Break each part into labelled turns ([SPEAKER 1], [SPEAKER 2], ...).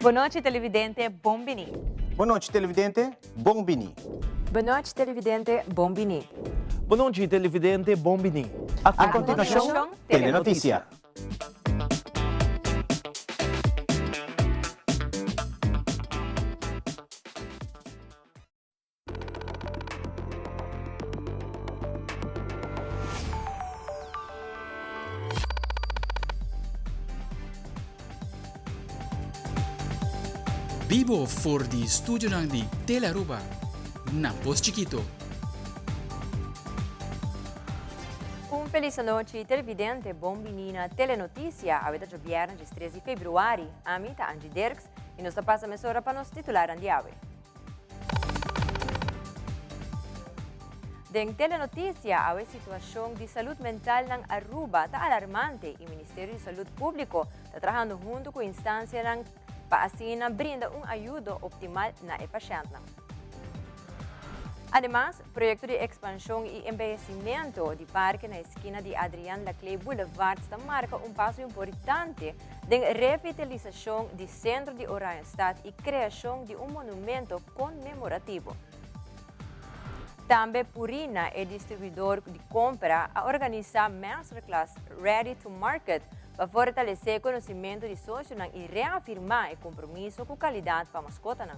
[SPEAKER 1] Boa noite, televidente. Bombini.
[SPEAKER 2] Boa noite, televidente. Bombini.
[SPEAKER 3] Boa noite, televidente. Bombini.
[SPEAKER 4] Boa noite, televidente. Bombini.
[SPEAKER 2] A continuação, Telenotícia.
[SPEAKER 5] Vivo for di studio ng di Telaruba, na Pos Chiquito.
[SPEAKER 3] Feliz noite, televidente. Bombini na Telenotícia. A vida de viernes, 13 de fevereiro. A mim tá Andy Dirks e nós passa a mesura para nos titular Andy Awe. Den Telenotícia, a situação de saúde mental ng Aruba está alarmante e o Ministério de Saúde Público está trabalhando junto com a instância para assim brinda ajuda optimal na paciente. Además, proyecto de expansión y embellecimiento de parque en la esquina de Adrián Laclay Boulevard marca un paso importante en revitalización del centro de Oranjestad y creación de un monumento conmemorativo. También Purina, el distribuidor de compra, a organizar Masterclass Ready to Market para fortalecer el conocimiento de socios y reafirmar el compromiso con calidad para mascotas.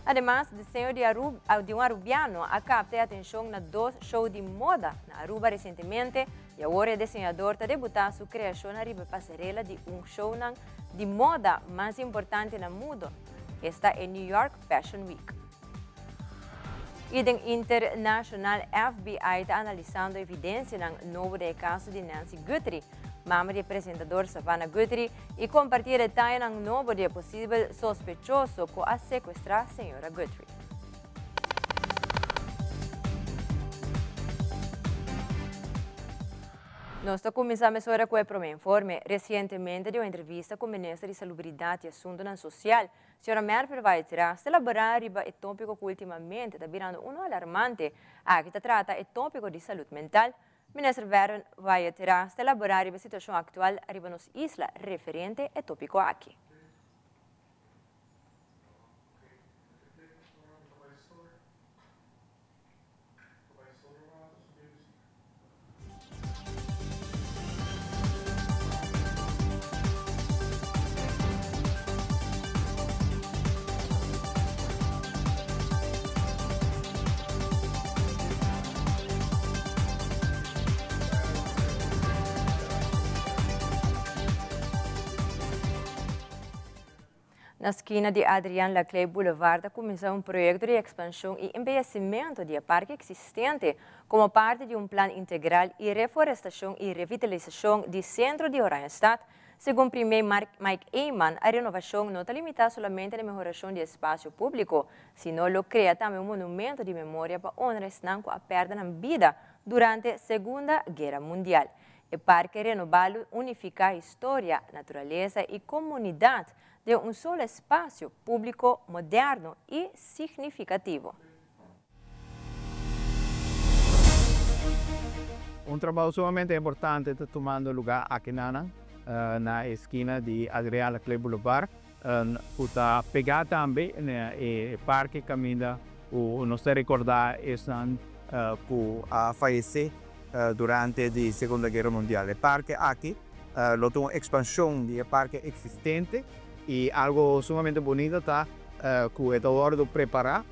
[SPEAKER 3] Además, o diseño de un arubiano ha captado a atención en dos shows de moda en Aruba recientemente y ahora el diseñador está debutando su creación en la pasarela de un show de moda más importante en el mundo. Está en New York Fashion Week. Y el internacional FBI está analizando evidencia en el nuevo caso de Nancy Guthrie, mamá del presentador Savannah Guthrie, y compartir detalles en el nuevo de posible sospechoso que ha secuestrado a señora Guthrie. Nós começamos agora com o primeiro informe. Recentemente, deu uma entrevista com o ministro de Salubridade e Assuntos Social, Sra. Merfer Weitera, se elaborar o tópico que ultimamente está virando alarmante, que trata o tópico de saúde mental. Ministro Merfer Weitera, se elaborar a situação atual arriba nos isla referente ao tópico aqui. Na esquina de Adrián Laclay Boulevard começou um projeto de expansão e embellecimento de parque existente como parte de um plano integral de reflorestação e revitalização do centro de Oranjestad. Segundo o primeiro Mike Eyman, a renovação não está limitada somente à melhoração do espaço público, sino lo cria também um monumento de memória para honras que a perda de vida durante a Segunda Guerra Mundial. O parque renovado unifica a história, natureza e comunidade de um solo espaço público moderno e significativo.
[SPEAKER 6] Um trabalho sumamente importante está tomando lugar aqui na esquina de Adrián Laclay Boulevard. Está pegado também no parque caminho, nós recordar esse que faleceu durante a Segunda Guerra Mundial. O parque aqui tem uma expansão do parque existente e algo sumamente bonito está que o Eduardo preparar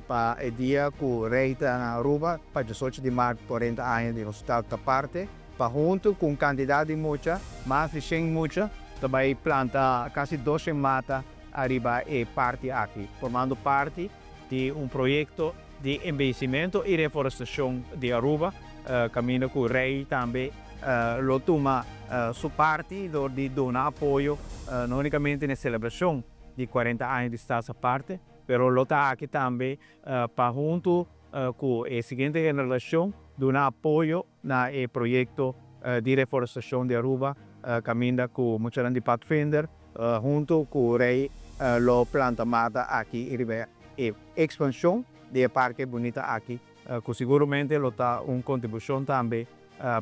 [SPEAKER 6] para o dia que o rei está na Aruba para 18 de março, 40 anos de nossa parte, para junto com quantidade de mucha, mais de 100 mucha, também planta quase 12 matas arriba e parte aqui, formando parte de um projeto de embellecimento e reflorestação de Aruba, caminho que o rei também lo toma sua parte de donar apoio, não unicamente na celebração de 40 anos de Estado parte, mas lo está aqui também para junto com a seguinte geração donar apoio no projeto de reflorestação de Aruba, caminho com muita gente de Pathfinder, junto com o rei lo planta mata aqui e expansão do parque bonita aqui, que seguramente lo está uma contribuição também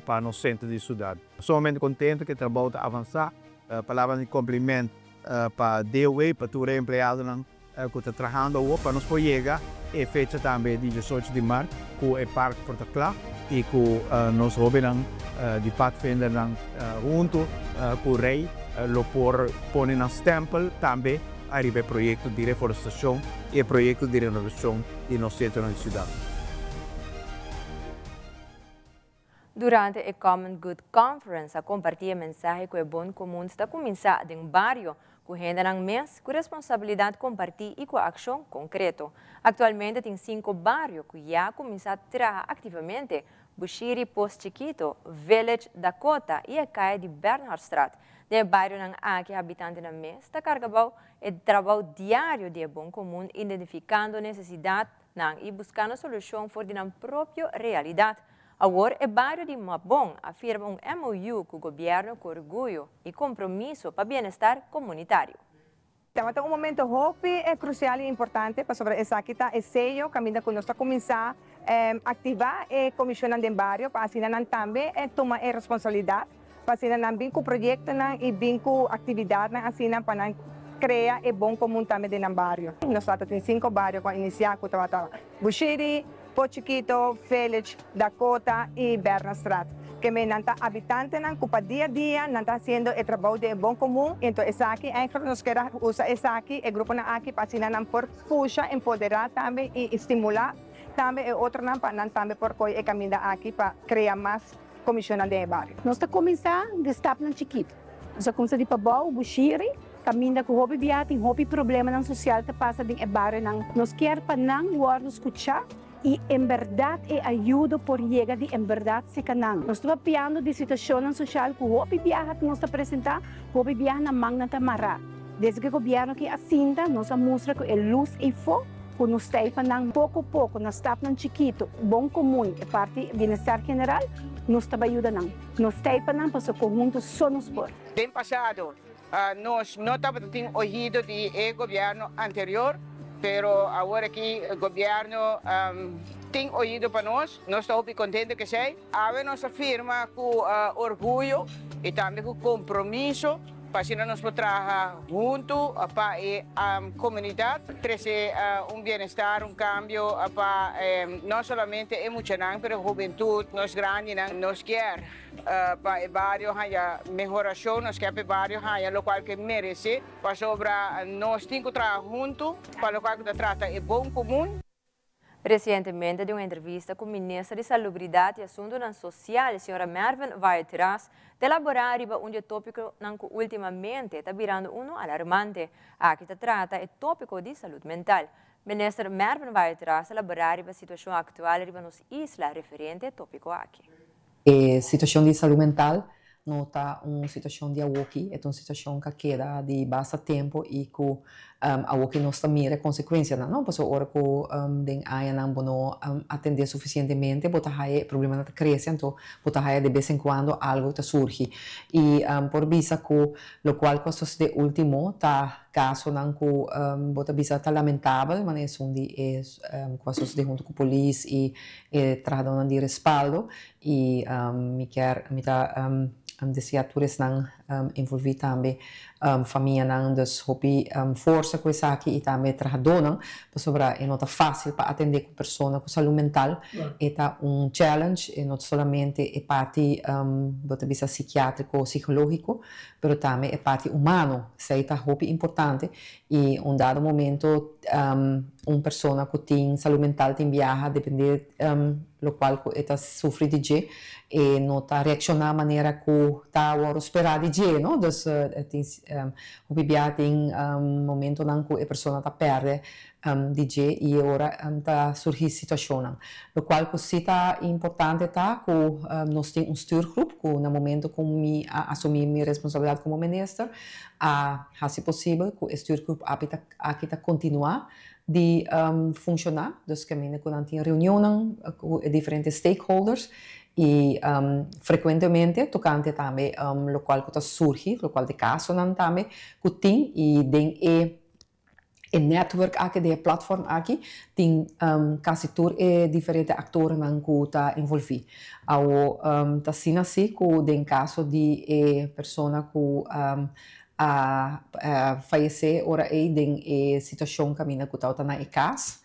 [SPEAKER 6] para o centro de cidade. Sou muito contente que o trabalho está avançando. Palavras de cumprimento para DOE, para todos os empregados que estão trabalhando hoje, para nós chegar e fecha também de 18 de março, com o Parque Porta Clara e com nós jovens de Pathfinder junto com o rei, por pôr um stempel também arriba o projeto de reflorestação e o projeto de renovação de nosso centro da cidade.
[SPEAKER 3] Durante a Common Good Conference, a compartilha mensagem que é bom comum está começando em barrio, com renda ng mês, com responsabilidade compartilhada e com ação concreta. Atualmente tem 5 barrios que já começaram a trabalhar ativamente: Bushiri Post Chiquito, Village Dakota e a caia de Bernhardstraat. De bairro ng aqui habitante na mês está carregado o trabalho diário de bom comum, identificando necessidade e buscando solução for de própria realidade. Agora, o bairro de Mabon afirma MOU com o governo com orgulho e compromisso para o bem-estar comunitário.
[SPEAKER 7] Estamos em momento hope é crucial e importante para sobre essa aqui tá sello caminho que nós começar ativar e comissionar de bairro para assim não também tomar a responsabilidade para assim não vir com projeto e vir com atividade assim para criar o bom comum também de bairro. Nós temos 5 bairros para iniciar com Bushiri, Post Chiquito, Village, Dakota e Bernhardstraat. Que me nanta habitante nan kupa dia a dia nanta haciendo el trabajo de bom comum. Então essa aqui nós queremos usar essa aqui o grupo na aqui para assim não por puxa, empoderar também e estimular também o outro não para também por coi caminho aqui para criar mais comissionar de bairro.
[SPEAKER 8] Nós está começando de estar no Chiquito. Nós começamos de Pabau, Bushiri, caminho com hobby biating, hobby problema nan social te passa de bairro nan. Nós quer para não guardar escutar e em verdade ajuda por chegar de em verdade se canang. Nós estamos piando de situação social que o hobby viaja que nós está apresentar, hobby viaja na manga tamara. Desde que o governo que assinta, nós mostra que a luz e fogo que nós estamos pouco a pouco, nós estamos Chiquito, bom comum, e parte do bem-estar general, nós estamos ajudando. Nós estamos para o conjunto só nos por.
[SPEAKER 9] Bem passado, nós não estamos tendo ouvido do governo anterior, pero agora que o governo tem ouvido para nós estamos muito contentes que seja. A nós afirma com orgulho e também com compromisso para assim nós podemos trabalhar junto para a comunidade, trazer bem-estar, cambio para não somente emocional, mas a juventude, nós grandes, nós queremos para o bairro haya melhoração, nós queremos para o bairro haya o qual que merece, para sobre nós temos que trabalhar junto, para o qual que trata é bom comum.
[SPEAKER 3] Recentemente, de uma entrevista com o ministro de Salubridade e Assuntos Sociais, a senhora Mervyn Vaetras, elaborar tópico que ultimamente está virando alarmante. Aqui se trata do tópico de saúde mental. O ministro Mervyn Vaetras elaborar a situação atual em nossa isla referente ao tópico aqui.
[SPEAKER 10] A situação de saúde mental não está uma situação de awoki, é uma situação que queda de bastante tempo e que awoki não está mira consequência não, porque ora que den aya não atender suficientemente, bota haye problema não cresce, então bota haye de vez em quando algo está surge e por visa que lo qual que sucede último tá caso não que bota visa tá lamentável, mas é onde é que sucede junto com a polícia e tratando de respaldo e me quer me tá deseatores nang envolvi também família nang das hopi força com isso aqui e também trabalhador nang sobre é nota fácil para atender com pessoa com saúde mental é tá challenge e não somente é parte bota visa psiquiátrico psicológico, pero também é parte humano, isso é tá hopi importante e dado momento pessoa que tem saúde mental tem viaja depende lo qual está sofre de G e não está reaccionar maneira que está esperar de G, não? Dus o bebê tem momento em que a pessoa está perde de G e agora está surgir situação, lo qual que se está importante tá que nós temos stuurgroep que no momento que me assumir minha responsabilidade como ministro, se possível que o stuurgroep aqui tá continuar de funcionar, dus caminho que não tem reunião com diferentes stakeholders e frequentemente tocante também lo qual que surge, lo qual de caso não também que tem e tem e network aqui de platform aqui tem quase todos diferentes atores não que está envolvido. Ao tá sendo assim que tem caso de pessoa que falecer ora aí em situação caminha que tá na ECAS.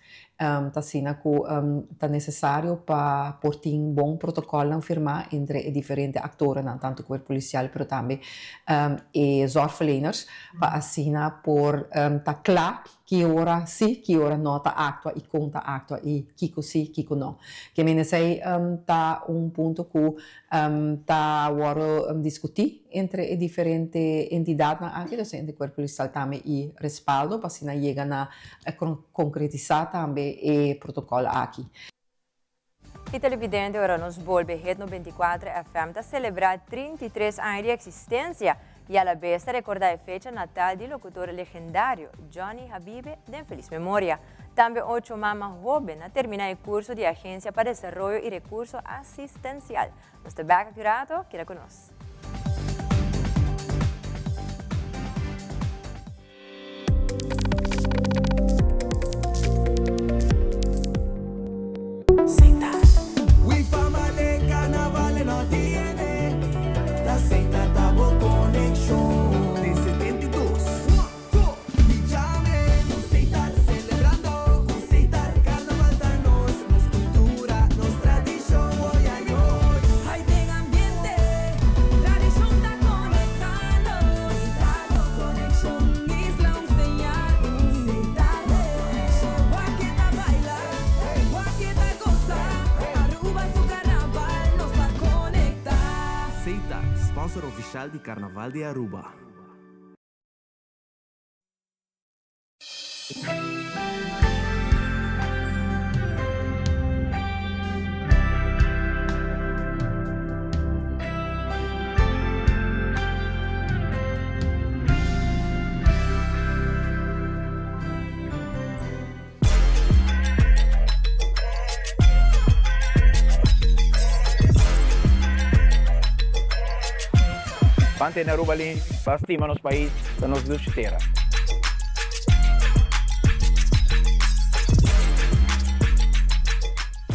[SPEAKER 10] Tá sendo que tá necessário para por ter um bom protocolo firmar entre diferentes atores, não tanto o corpo policial, mas também e zorgverleners, para assim por tá claro que ora sim, que ora não tá actua e conta actua e kiko sim, kiko não. Que me sei tá ponto que tá agora discutir entre diferentes entidades, anche docente corpo policial também e respaldo para assim chegar na concretizar também e protocolo aqui.
[SPEAKER 3] E televidente, ora nos volve Red 94 FM a celebrar 33 anos de existência e a la vez recordar a fecha natal do locutor legendário Johnny Habibe de feliz memória. Também 8 mamas jóvenes a terminar o curso de Agência para Desarrollo y Recurso Asistencial. Nuestro back curato, queda con nosotros.
[SPEAKER 4] Sponsor oficial de Carnaval de Aruba.
[SPEAKER 6] Pante na Aruba ali, pasti nos país, sa nos duchitera.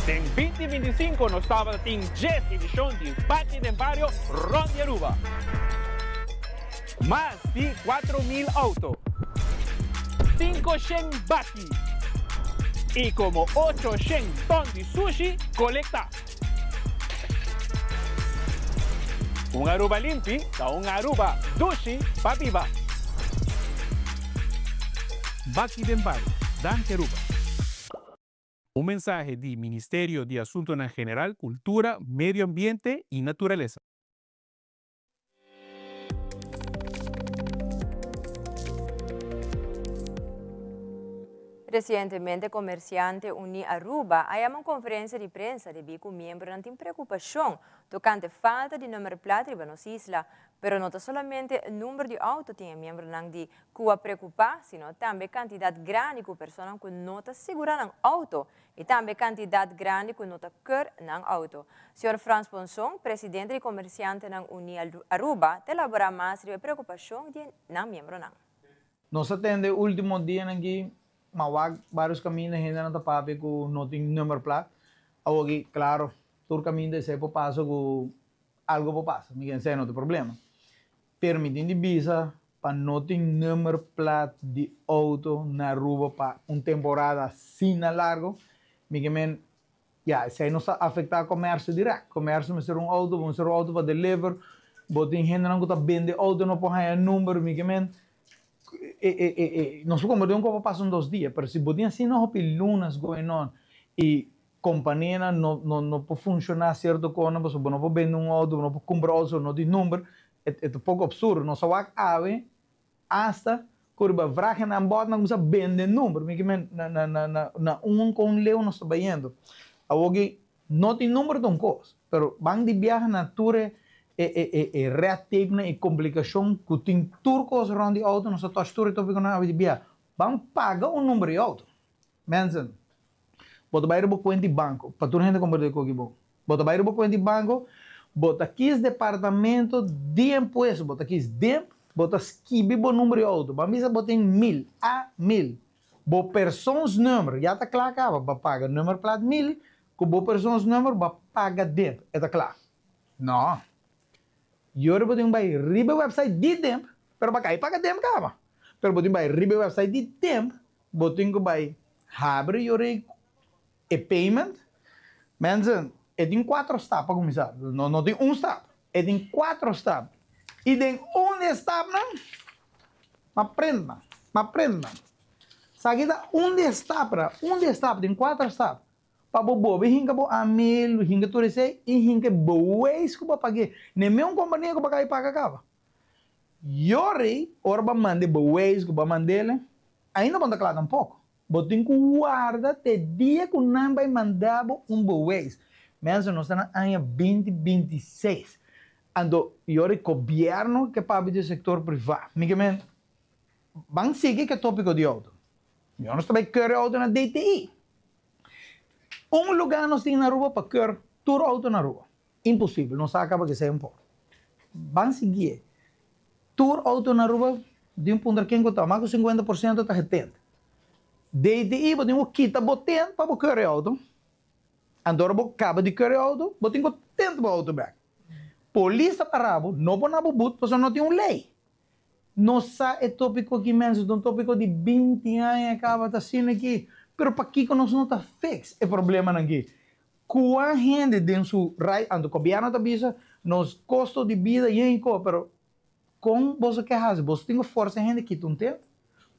[SPEAKER 6] En 2025 nos estaba en 10 edición de Pati de Barrio Ron de Aruba. Más de 4.000 autos, 500 baki y como 800 ton de sushi colecta. Un Aruba limpi da un Aruba dushi pa viva. Baki Dembari, Danke Aruba. Un mensaje del Ministerio de Asuntos en General, Cultura, Medio Ambiente y Naturaleza.
[SPEAKER 3] Recientemente, comerciante Uni Aruba há uma conferência de prensa de bico membro não tem preocupação tocante falta de número placa nas islas, pero não somente o número de autos tem membro não de que preocupar, sino também quantidade grande de pessoas que não segura no auto e também quantidade grande que não quer no auto. Senhor Franz Ponson, presidente de comerciante na Uni Aruba, te elabora mais sobre a preocupação de não membro não.
[SPEAKER 11] Nós atende o último dia aqui. Mawag vários caminhos ainda não tapape com não tem número placa. Aqui, claro, todo caminho de ser passo com algo passa, ninguém sei não tem problema. Permitindo visa para não ter número placa de auto na rua para uma temporada assim na largo, ninguém já isso aí não está afetar o comércio direto. Comércio mas ser um auto para deliver, botem gente não está vender auto não pode número, ninguém não sei como de como passam 2 dias, mas se botem assim não houve lunas going on e companhia não pode funcionar certo coisa, porque não pode vender auto, não pode comprar auto, não tem número, é pouco absurdo, não só vai ave hasta curva vragen aan boord não precisa vender número, porque na com leu não está vendo, agora não tem número de coisa, mas vão de viagem na tour red tape e complicação que tem turcos rond de auto, não só tour então fica na via, vão pagar número de auto, mensen, bota bairro bo conta de banco, para toda gente comprar de bom, bota bairro bo conta de banco, bota aqui departamento de imposto, bota aqui DEMP, bota skibi bo número de auto, vamos dizer bota em 1000 a 1000, bo persons número, já está claro que vai pagar número plat 1000, com bo persons número vai pagar DEMP, está claro? Não. E agora tem vai riba website de DEMP, pero baka paga tempo kama. Pero botin vai ribe website di tempo, botin ko vai abre yore e payment. Mensen, é tem 4 etapas para começar. Não tem step. É tem 4 etapas. E tem step não? Aprenda. Sagida step tem 4 etapas. Para bobo, hinga bo amil, hinga turisei e hinga boes que ba pague. Nem mesmo companhia que ba cai paga cava. Yori, orba mande boes que ba mandele. Ainda banda claro um pouco. Botin que guarda te dia que não vai mandar boes. Mesmo nós estamos em 2026. Ando yori governo que para o setor privado. Migemen, vamos seguir que tópico de auto. Eu não estou bem querer auto na DTI. Lugar nós temos na rua para querer tour auto na rua. Impossível, não sabe acaba que seja um pouco. Vamos seguir. Tour auto na rua, de um ponto que está mais de 50% está retendo. DTI, você tem que quitar botão para querer auto. Andora bo acaba de querer auto, botin ko tento ba auto back. Polícia parabo, não pode nabo but, porque não tem uma lei. Não sa é tópico que menos, um tópico de 20 anos acaba tá sendo aqui, pero para aqui que nós não tá fix é problema aqui. Qual gente dentro do right, ando governo tá bisa, nos custo de vida e enco, pero com você que faz, você tem força gente que tu tem,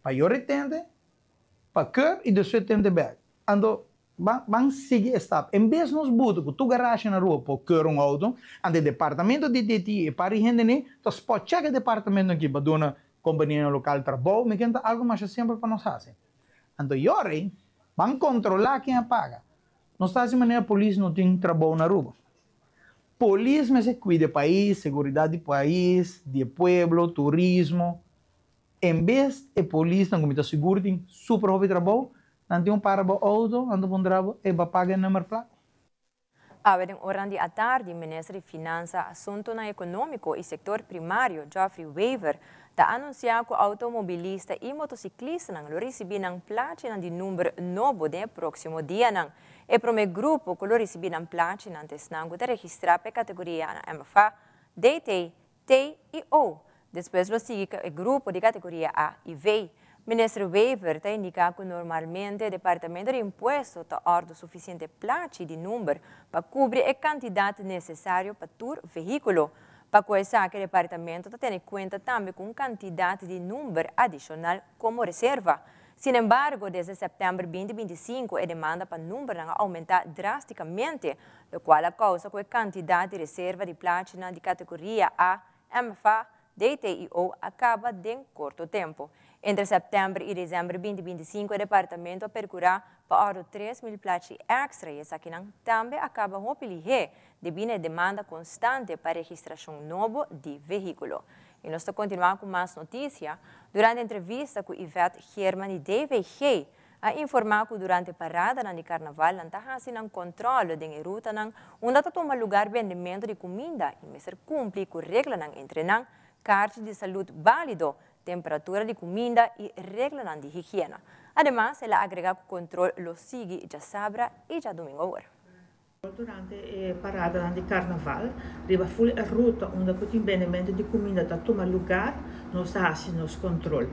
[SPEAKER 11] para eu retende, para quer e depois tende back. Ando vamos seguir esta. Em vez de nós botar que tu garagem na rua para querer auto, ande departamento de DTI e para gente nem, tu pode chegar departamento aqui para uma companhia local de trabalho, mas que algo mais sempre para nós fazer. Então, yore, vamos controlar quem paga. Nós estamos de maneira a polícia não tem trabalho na rua. Polícia mas cuida do país, segurança do país, do pueblo, turismo. Em vez de polícia não comita seguro, tem super hobby trabalho. Nanti para o auto, ando pondrabo e ba paga número placa.
[SPEAKER 3] Awer ng oran di atar, di Ministro de Finanças, Assunto na Econômico e Sector Primário, Geoffrey Weaver, da anuncia que o automobilista e motociclista nang lo recebi ng platina di numero novo de próximo dia nang. E prome grupo que lo recebi ng platina antes nang da registrar pe categoria na MFA, DT, T e O. Depois lo sigue o grupo de categoria A e V. Ministro Weaver está indicando que normalmente o Departamento de Impuestos está ordo suficiente placa de número para cobrir a quantidade necessária para todo veículo. Para começar, que o Departamento está tendo em conta também com quantidade de número adicional como reserva. Sin embargo, desde setembro de 2025, a demanda para número vai aumentar drasticamente, o qual a causa que a quantidade de reserva de platina de categoria A, MFA, DTIO acaba em curto tempo. Entre setembro e dezembro de 2025, o departamento percorrerá para 3.000 placas extra e essa também acaba com devido à demanda constante para registração nova de veículo. E nós continuamos com mais notícias. Durante a entrevista com Ivete Herman de DVG, a informar que durante a parada de carnaval, não está fazendo controle da ruta, onde está tomando lugar vendimento de comida e mesmo cumprir com regras entre nós, carta de saúde válido, temperatura de comida e regras de higiene. Además, ela agrega que o controle lo sigue já sábado e já domingo agora.
[SPEAKER 12] Durante a parada de carnaval, riba full a ruta onde o vendimento de comida está tomando lugar, nós fazemos nos controle.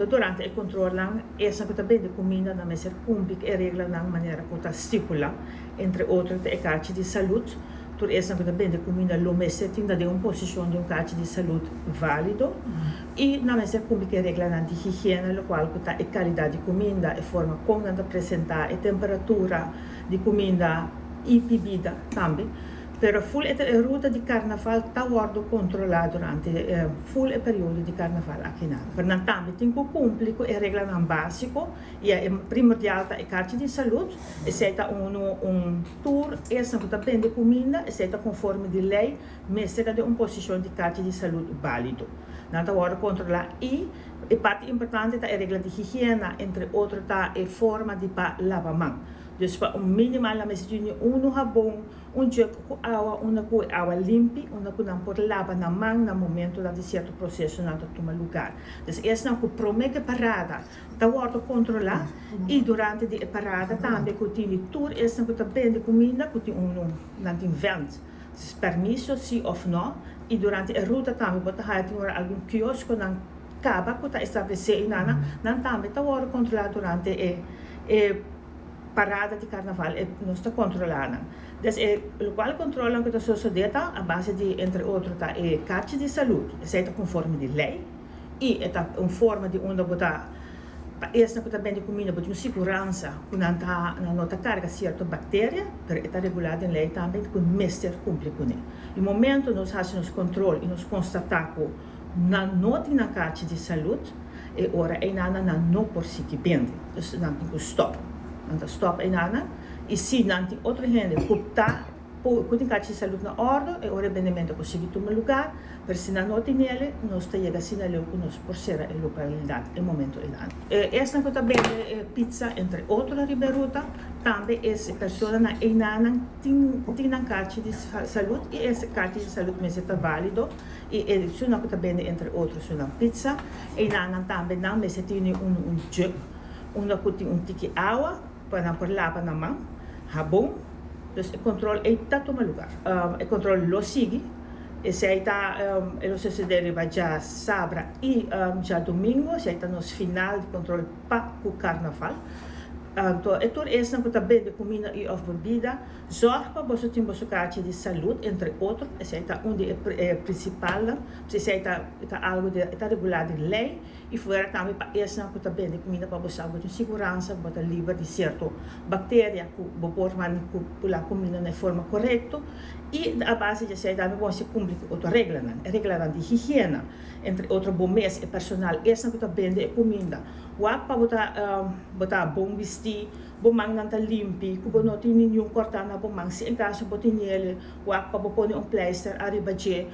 [SPEAKER 12] Durante o controle, essa que também de comida não é ser cumprir a regra de maneira que está estipula, entre outros a carta de saúde. Por essa que também de comida lo messe tinda de uma posição de carta de saúde válido e não é ser cumprir a regra de higiene, o qual está a qualidade de comida, a forma como apresentar, a temperatura de comida e bebida também. Pero full a ruta de carnaval está sendo controlada durante full a período de carnaval aqui na. Portanto, também tem que cumprir com a regra básico e a primordial é a carta de saúde, e se está tour, essa que também de comida, e se está conforme de lei, mas se está de uma posição de carta de saúde válido. Não está sendo controlada e a parte importante é a regra de higiene, entre outros está a forma de lavar a mão. Dus para minimal na mesmo rabão, jug com água, com água limpa, com não pode lavar na mão no momento de certo processo não toma lugar. Dus essa não promete parada, está sendo controlada e durante a parada também que tem tour, essa não também de comida, que tem não tem vento. Dus permisso sim ou não, e durante a ruta também bota algum quiosco na caba que está estabelecido nana não também está hora controlar durante a parada de carnaval não está controlando. Então, o qual controla que está sucedendo a base de, entre outros, tá carta de saúde, essa é conforme de lei e é uma forma de onde botar essa que também de comida botar uma segurança que não está carga certa bactéria, mas está regulada em lei também que o mestre cumpre com ele. No momento nós fazemos controle e nós constatamos não tem na carta de saúde e ora é nada não por si que vende, então não tem que stop. Então, stop e nada. E se não tem outra gente que tem carta de saúde na ordem, e o rendimento consegue tomar lugar, mas se não tem ele, nós chegamos a sinalizar que nós por ser a localidade no momento elano. Essa que também pizza, entre outros, na Riberuta, também essa pessoa na enana tem na carta de saúde, e essa carta de saúde mesmo está válido, e isso não também, entre outros, na pizza, enana também não, mas tem jug, onde tem tique água, para por lavar na mão, sabão, então o controle está tomando lugar. O controle lo sigue, e se está o suceder já sábado e já domingo, se está nos final de controle para o carnaval. Então, é tudo isso que também de comida e of bebida, zorg para você ter uma carta de saúde, entre outros, esse é onde é principal, se está algo de está regulado em lei, e fora também para isso que também de comida para você ter segurança, para livre de certa bactéria que você pode comida de forma correta, e a base de ser também você cumprir outra regra de higiene, entre outros bom mês e personal, isso que também de comida. Wak para botar bom vestir, bom mang nanta limpi, kubo não tem nenhum cortar na bom mang, se em caso botin ele, wak para pôr pleister arriba de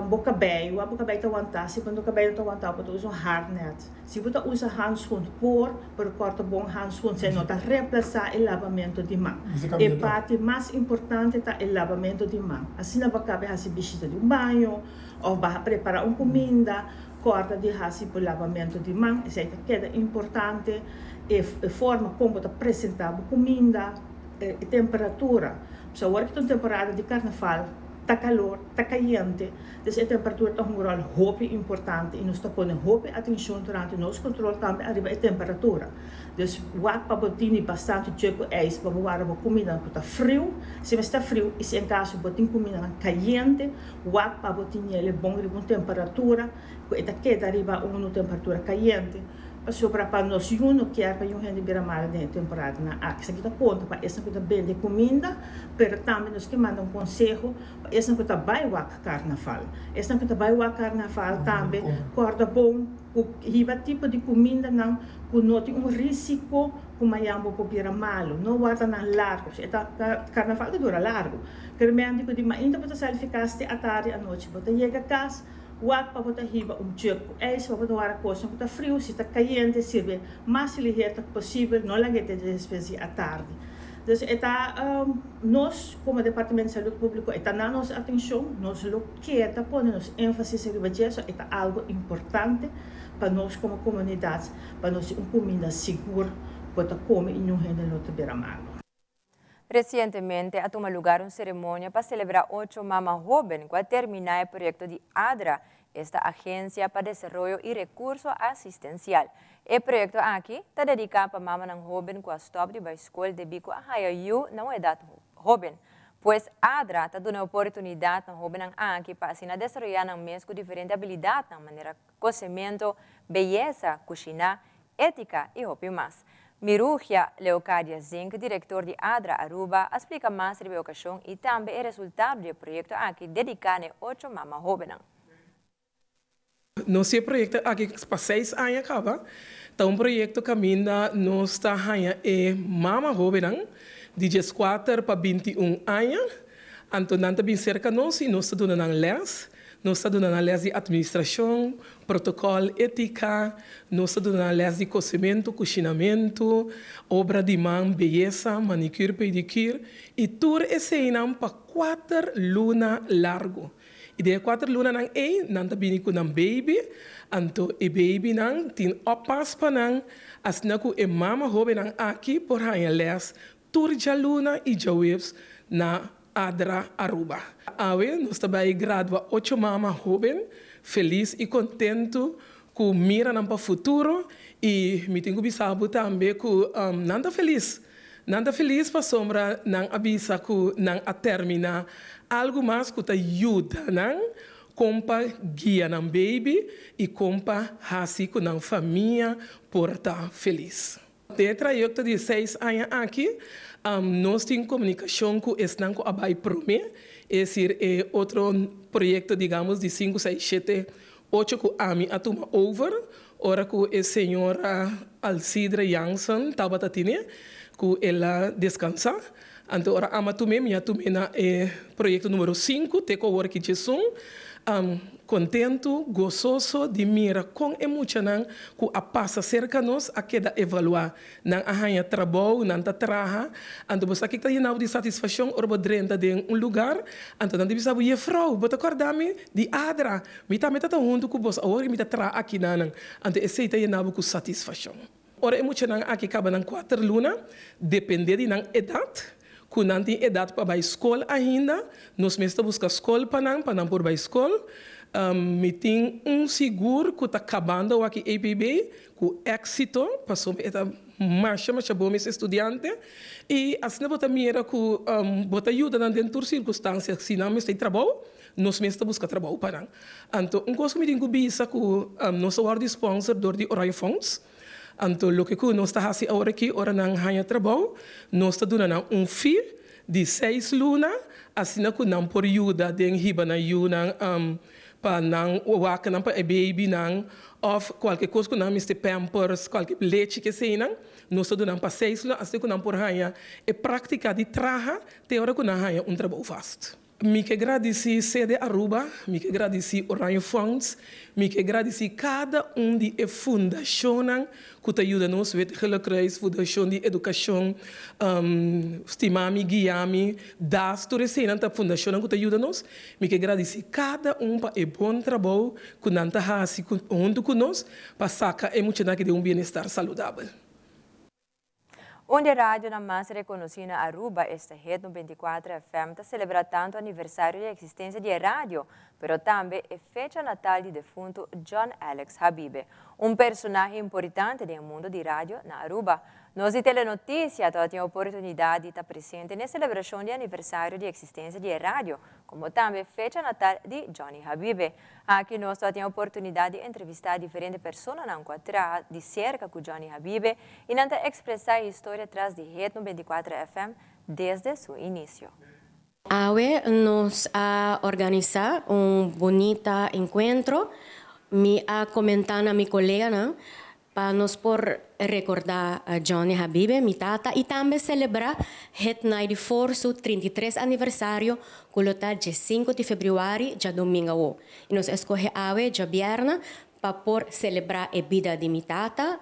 [SPEAKER 12] bom cabelo, wak cabelo tá aguentar, se quando o cabelo tá aguentar, botar usa hardnet, se botar usa handschoen por corta bom handschoen, se não tá reemplazar o lavamento de mão. E parte mais importante tá o lavamento de mão. Assim não vai caber a visita de banho, ou vai preparar comida. Corta de raça para o lavamento de mão, isso é importante, a forma como está apresentar a comida, a temperatura. Se agora que está temporada de carnaval, está calor, está quente, então a temperatura é um rol muito importante e nós estamos pondo atenção durante o nosso controle também arriba a temperatura. Então, o para botar bastante choco é para botar a comida que está frio, se está frio e se em caso botar comida quente, o para botar ele bom a temperatura, que queda arriba uma temperatura quente. Para nós não quer para um gente virar mal na temporada na água. Isso aqui está ponto para essa que está bem de comida, mas também nós que mandam conselho para essa que está bem o carnaval. Essa que está bem o carnaval também corda bom, o tipo de comida não que não tem risco como a jambo para virar malo, não guarda na largo. Carnaval dura largo. Querendo que de ainda para sair ficar à tarde à noite, para chegar a casa. Wak para botar riba jogo é isso para botar a coisa que está frio, se está quente, sirve mais ligeiro possível, não laguete de espécie à tarde. Então, nós, como Departamento de Saúde Pública, está na nossa atenção, nós lo que está pondo nos ênfase sobre isso, é algo importante para nós como comunidade, para nós uma comida segura, para comer e não rende no beira malo.
[SPEAKER 3] Recientemente, ha tomado lugar una ceremonia para celebrar 8 Mamás Joven, que termina el proyecto de ADRA, esta Agencia para Desarrollo y Recurso Asistencial. El proyecto aquí está dedicado para mamás joven que stop de la escuela de bico a hayayu na una edad joven. Pues ADRA está dando oportunidad a joven aquí para así desarrollar un mes con diferentes habilidades, de manera cocimiento, belleza, cocina, ética y hobby más. Mirugia Leocadia Zink, diretor de ADRA Aruba, explica más sobre la ocasión y también el resultado del proyecto aquí dedicado a 8 mamás jóvenes.
[SPEAKER 13] Nosso projeto aqui para 6 anos acaba, tá projeto que ainda não está é mama jovem de 4 para 21 anos, então não está bem cerca nós e nós estamos dando les. Nós estamos dando les de administração, protocolo, ética, nós estamos dando les de cozimento, cozinamento, obra de mão, beleza, manicure, pedicure, e tudo isso é para 4 lunas largo. E de 4 lunas não está bem com um baby, então o baby não tem opas para não, assim que a mama jovem aqui por aí les, tudo já luna e já waves na ADRA Aruba. Awe, nós também gradua 8 mama jovem, feliz e contento, com mira para o futuro e me tenho bisabo também com nada feliz para sombra não avisa que não a terminar algo mais que te ajuda não compa guia não baby e compa hasi com não família porta feliz. De trajecto de 6 anos aqui nós temos comunicação com esse não com a Bai Prome, é decir, outro projeto digamos de 5, 6, 7 8 que a mim atuma over, ora que a senhora Alcidra Jansson estava tatine, que ela descansa. Então, ora a matume minha tume na projeto número 5, teco work jesum, contento, gozoso de mira com emocionan que a passa cerca nos a queda evaluar não arranha trabalho não ta traha ando você aqui tá de satisfação orbo drenta de lugar então não deve saber frau bota acordar-me de adra me tá junto com você agora me tá tra aqui não então esse tá yenabo com satisfação ora emocionan aqui acaba na 4 luna depende de não idade que não tem idade para a escola ainda nós mesmo buscamos escola para não por a escola me tem seguro que está acabando aqui APB com êxito passou esta marcha bom esse estudante e assim bota mira que bota ajuda dentro de circunstâncias se não tem trabalho nós mesmo busca trabalho para então coisa que me tem que bisa que nós somos sponsor de Orion Funds. Então, o que nós estamos fazendo agora aqui, ora não ganha trabalho, nós estamos dando fee de 6 lunas, assim que não por ajuda de riba na ajuda para não waka não para baby não ou qualquer coisa que não este pampers, qualquer leite que seja, nós estamos dando para 6 lunas, assim que não por ganha é prática de trabalho, até hora que não ganha trabalho fácil. Me que agradeci sede Aruba, me que agradeci Orion Funds, me que agradeci cada de fundação que te ajuda nos, weet gelukkig fundação de educação, estimami, guiami, das torecena da fundação que te ajuda nos, me que agradeci cada para o bom trabalho que não tá hasi junto com nós, para sacar emocionar que de bem-estar saudável.
[SPEAKER 3] Onde a rádio na mais reconhecida Aruba, esta rede 94 FM, está celebra tanto aniversário de existência de rádio, mas também é fecha natal de defunto John Alex Habibe, personagem importante do mundo de rádio na Aruba. Nós de Telenotícia temos a oportunidade de estar presente na celebração de aniversário de existência de rádio, como também fecha natal de Johnny Habibe. Aqui nós temos a oportunidade de entrevistar diferentes pessoas na encontrar de cerca com Johnny Habibe e não expressar a história atrás de Rede 94 FM desde seu início.
[SPEAKER 14] Awe nos organiza bonito encontro, me comentar a minha colega, não? Para nos por recordar a Johnny Habibe, mi tata, e também celebrar het 94 33 aniversário, que é dia 5 de fevereiro, já domingo. E nós escolhemos a já viernes para por celebrar a vida de mi tata,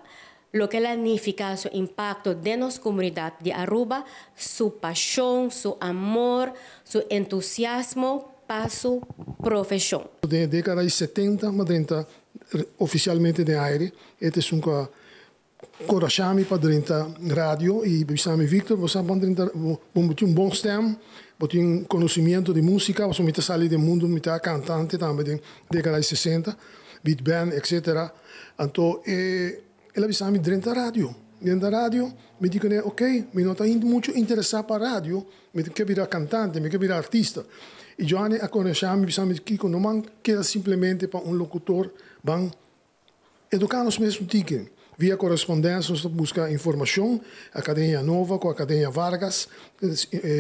[SPEAKER 14] lo que significa o impacto de nossa comunidade de Aruba, sua paixão, seu amor, seu entusiasmo para sua profissão.
[SPEAKER 15] Na década de 70, madrinha oficialmente de aire, este é corajami para drinta rádio e bisami Victor, você pode bom stem, tem conhecimento de música, você me sair do mundo, me cantante também na década de 60, beat band, etc. Então, ela bisami drinta rádio. Dentro da rádio, me digo, ok, me não está muito interessado para rádio, me quer virar cantante, me quer virar artista. E Johnny a conhecemos, bisami Kiko, não quer simplesmente para locutor, van educar-nos mesmo ticket. Via correspondência, nós buscamos informação, Academia Nova, com a Academia Vargas,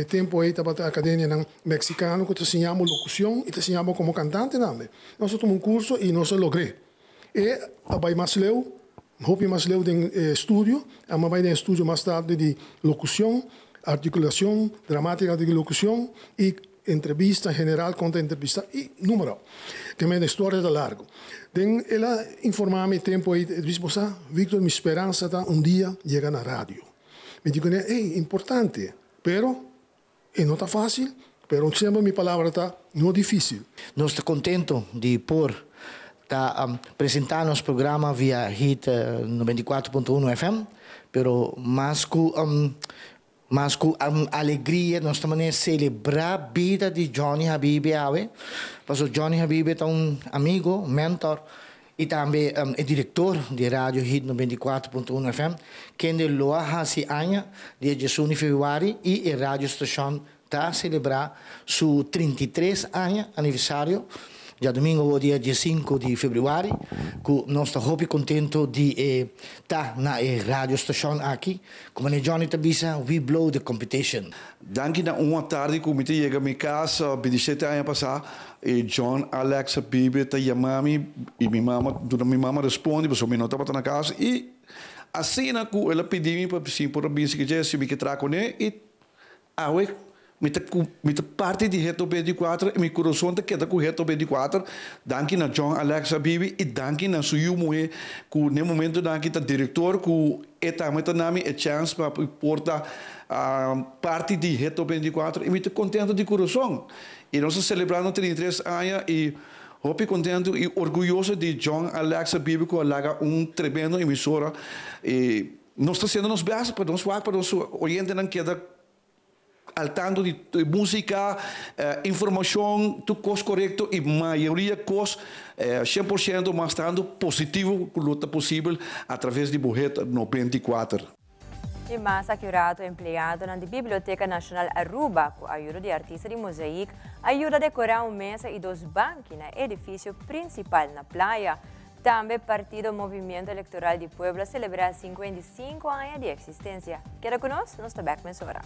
[SPEAKER 15] tempo aí para a Academia Mexicana, que te ensinamos locução e te ensinamos como cantante também. Nós tomamos um curso e nós logramos. E a Bai Masleu, Hopi Masleu tem estúdio, a Bai tem estúdio mais tarde de locução, articulação, dramática de locução e entrevista general contra entrevista e número, que é uma história de largo. Ela informa-me tempo aí, disse, Victor, minha esperança está dia chegar na rádio. Me digo, é importante, pero não está fácil, pero sempre minha palavra está não difícil.
[SPEAKER 16] Nós estamos contentes de apresentar nosso programa via HIT 94.1 FM, pero mais que mas com alegria nós também celebrar a vida de Johnny Habibi ave, porque Johnny Habibi é amigo, mentor e também é diretor de rádio Hit 94.1 FM, que de loa hasi anos de 18 de fevereiro e a rádio estação está a celebrar seu 33 anos aniversário. Já domingo, o dia 5 de fevereiro, que nós estamos muito contentes de estar na rádio estação aqui. Como a Johnny Tabisa, we blow the competition.
[SPEAKER 17] Danke na uma tarde, como te chega a minha casa, 27 anos passar, e John Alexa Bibi te chamami, e minha mama responde, porque eu não estava na casa, e assim, ela pediu para sim, por a bicicleta, se me que trago né, e Met parte de Reto 24 e meu coração te queda com Reto 24. Danke na John Alexa Bibi e danke na sua mulher que no momento danke ta diretor que também nami a chance para portar parte de Reto 24 e me te contento de coração. E nós celebrando 33 anos e muito contento e orgulhoso de John Alexa Bibi que alaga tremendo emissora e nós está sendo nos best para nós oriente não queda al tanto de música, informação, tudo coisa correto e maioria coisa 100% mais tanto positivo que luta possível através de Borreta 94.
[SPEAKER 3] E mais accurato empregado na Biblioteca Nacional Aruba, com a ajuda de artista de mosaico, ajuda a decorar mesa e 2 bancos no edifício principal na praia. Também Partido Movimento Eleitoral de Puebla celebra 55 anos de existência. Queda conosco, nós estamos back hora.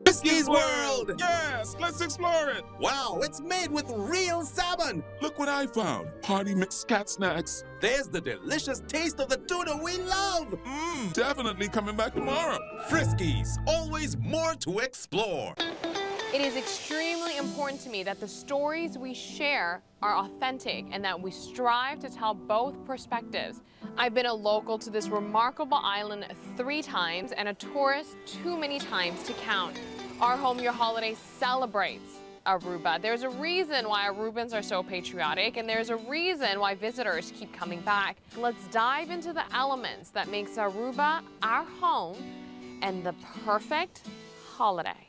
[SPEAKER 18] Frisky's World! Yes, let's explore it! Wow, it's made with real salmon! Look what I found! Party mixed cat snacks. There's the delicious taste of the tuna we love! Definitely coming back tomorrow. Frisky's, always more to explore.
[SPEAKER 19] It is extremely important to me that the stories we share are authentic and that we strive to tell both perspectives. I've been a local to this remarkable island 3 times and a tourist too many times to count. Our Home Your Holiday celebrates Aruba. There's a reason why Arubans are so patriotic, and there's a reason why visitors keep coming back. Let's dive into the elements that makes Aruba our home and the perfect holiday.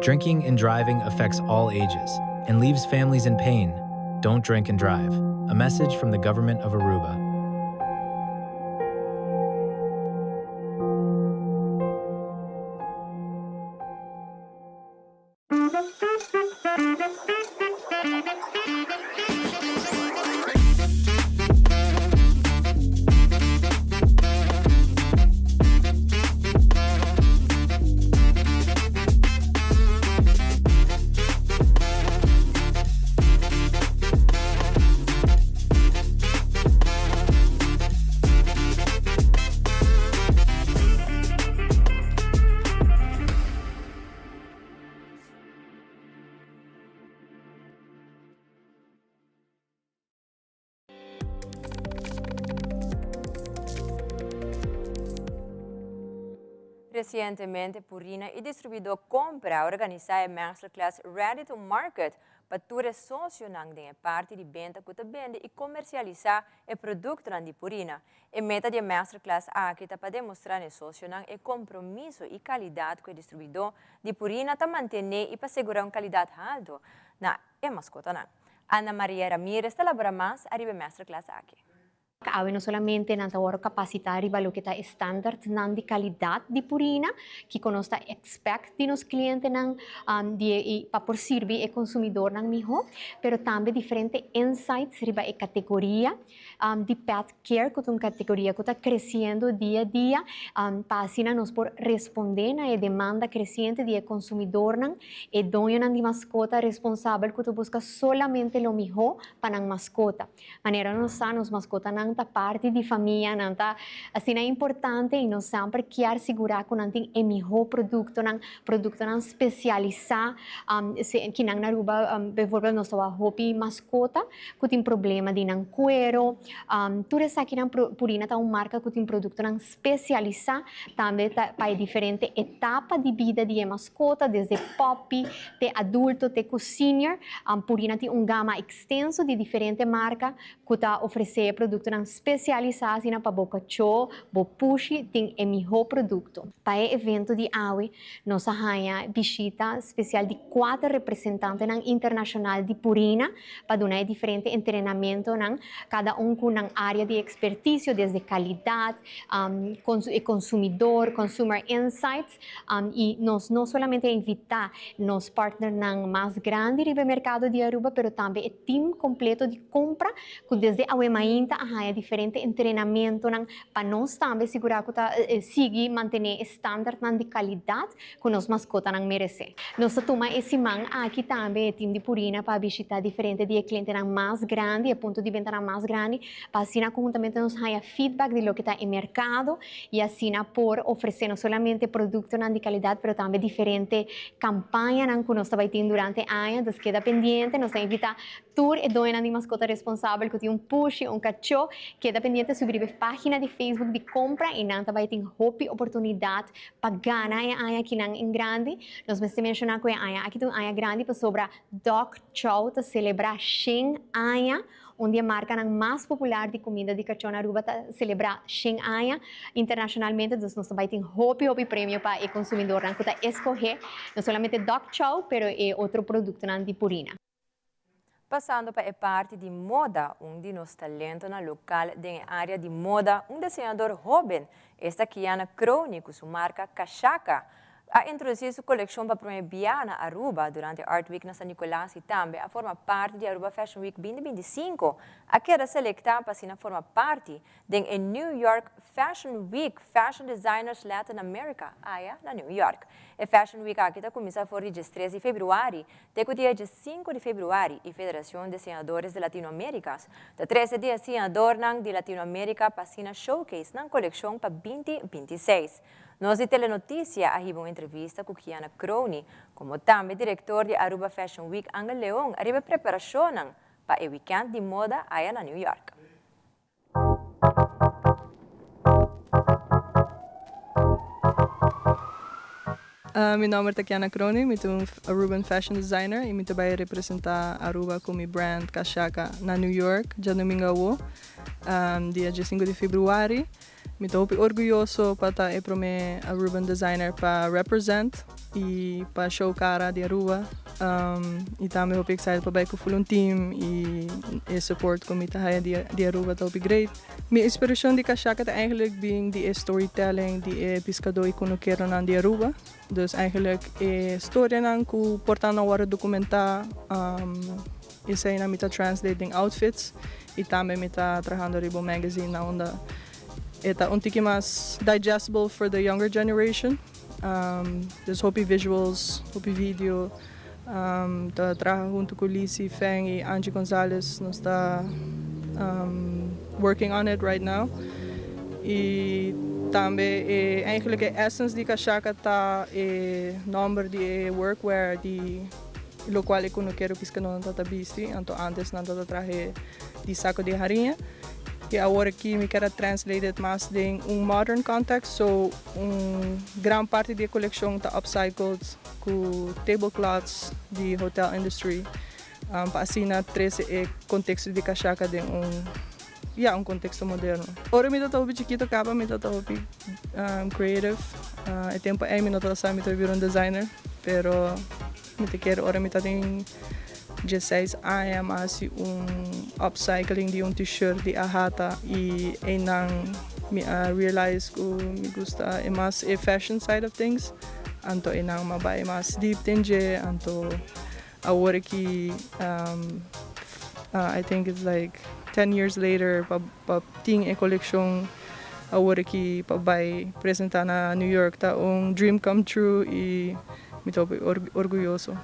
[SPEAKER 20] Drinking and driving affects all ages and leaves families in pain. Don't drink and drive. A message from the government of Aruba.
[SPEAKER 3] Recientemente, Purina e distribuidor compra organizar a masterclass Ready to Market para tudo sócio de parte de venda que vende e comercializar o produto de Purina. A meta da masterclass aqui para demonstrar o sócio o compromisso e qualidade que o distribuidor de Purina está manter e para assegurar uma qualidade alta na mascota. Ana Maria Ramírez elabora mais arriba a masterclass aqui.
[SPEAKER 21] Kaawi no solamente nang tawaro capacitar lo kita standard nang di kalidad di Purina, que conosta expect di nos cliente nang di papor sirvi e consumidor nang miho, pero também diferente insights riba e categoria di pet care que uma categoria que está crescendo dia a dia, pasina nos por responder na demanda crescente de consumidor nang e dono nang di mascota responsável que busca solamente lo miho para nang mascota. Maneira nos mascota nang nanta parte di famiglia, nanta assim é importante e nós sempre quer segurar que nanting é melhor produto nang specializar que nang naruba bevolver nós a hobby mascota que tem problema de nang cuero tudo isso aqui nang purina tá marca que tem produto nang specializar também para diferente etapa de vida de mascota desde puppy até adulto até senior purina tem gama extenso de diferente marca que tá oferecer produto nang specializar assim para boca cho bo pushi tem melhor produto para evento de AWE nós arranha visita especial de 4 representantes internacional de purina para dar diferente treinamento cada com área de expertise desde qualidade consumidor consumer insights e nós não somente invitar nos partners mais grande do mercado de Aruba, pero também o time completo de compra que desde a mainta arranha diferente treinamento para nós também segurar que seguir manter standard de qualidade que nós mascota merece. Nós toma esse man aqui também time de purina para visitar diferente de cliente mais grande, a ponto de venda mais grande, para assim conjuntamente nos ganhar feedback de lo que está em mercado e assim por oferecer não somente produtos de qualidade, mas também diferente campanha que nós vai ter durante o ano, então queda pendiente, nós invitar tour e dona de mascota responsável que tem push, cachorro, queda pendiente sobre a página de Facebook de compra e não vai ter oportunidade para ganhar a aqui em grande. Nós vamos mencionar que aqui tem uma grande para sobre Dog Chow para celebrar 100 anos, onde a marca mais popular de comida de cachorro na Aruba para celebrar 100 anos internacionalmente. Então nós vamos ter hopi prêmio para o consumidor que está escolher não somente Dog Chow, pero outro produto de purina.
[SPEAKER 3] Passando para a parte de moda, de nos talentos na local da área de moda, desenhador jovem, esta Kiana Crony, com sua marca Kashaka, a introduzir sua coleção para promover na Aruba durante a Art Week na San Nicolás e também a forma parte de Aruba Fashion Week 2025. A queda selecta para se formar parte da New York Fashion Week, Fashion Designers Latin America, na New York. A Fashion Week aqui começa a dia 13 de fevereiro, até o dia 5 de fevereiro, e Federação de Desenhadores de Latinoamérica. Da 13 dias, desenhador de Latinoamérica para showcase na coleção para 2026. Nós de Telenotícia arriba uma entrevista com Kiana Crony, como também diretor de Aruba Fashion Week, Angel Leon, arriba preparação para o weekend de moda aí na New York.
[SPEAKER 1] Meu nome é Kiana Crony, eu sou Aruban Fashion Designer e eu vou representar Aruba com meu brand Kashaka na New York, já domingo, dia 5 de fevereiro. Me estou orgulhoso para estar para mim Aruban Designer para represent e para show cara de Aruba e também estou excited para ir com um time e support com a de Aruba está great. Minha inspiração de Kashaka é eigenlijk de storytelling de pescador e conhecer de Aruba. Dus eigenlijk história que portando agora documentar e sei na mita translating outfits e também mita trabalhando ribo magazine na onda eta unti mais digestible for the younger generation. There's hopi visuals, hopi video. Trabajo junto com Lizzie Feng e Angie Gonzalez. Nós está working on it right now. E também eigenlijk a essence de Kashaka está number de workwear de lo qual eu não quero que não está visto. Então antes não está traje de saco de harinha. E agora aqui me quero translate mais em modern context, so grande parte da coleção está upcycled com tablecloths de hotel industry, para assim na trazer contexto de Kashaka de contexto moderno. Agora me estou chiquito acaba me estou creative, é tempo me não estou sabendo me estou designer, pero me te quero agora me estou 16 anos mas upcycling de t-shirt de Ahata e nang realize que me gusta mais a fashion side of things, anto nang mabay mas deep tinge, anto agora que I think it's like 10 years later pa ting a coleção agora que pa vai apresentar na New York tá dream come true e me tô orgulhoso.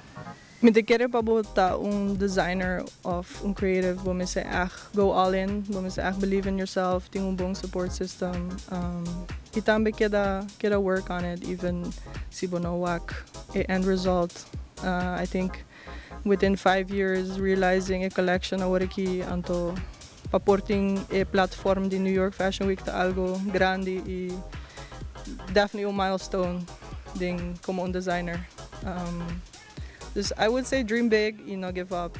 [SPEAKER 1] Me quiere pabuta designer of creative, wo se go all in, wo se believe in yourself, ting bong support system. E também queda work on it, even si bono wak end result. I think within 5 years, realizing a collection awara ki anto paporting a platform di New York Fashion Week ta algo grande e definitely milestone ding como designer. Just I would say dream big, not give up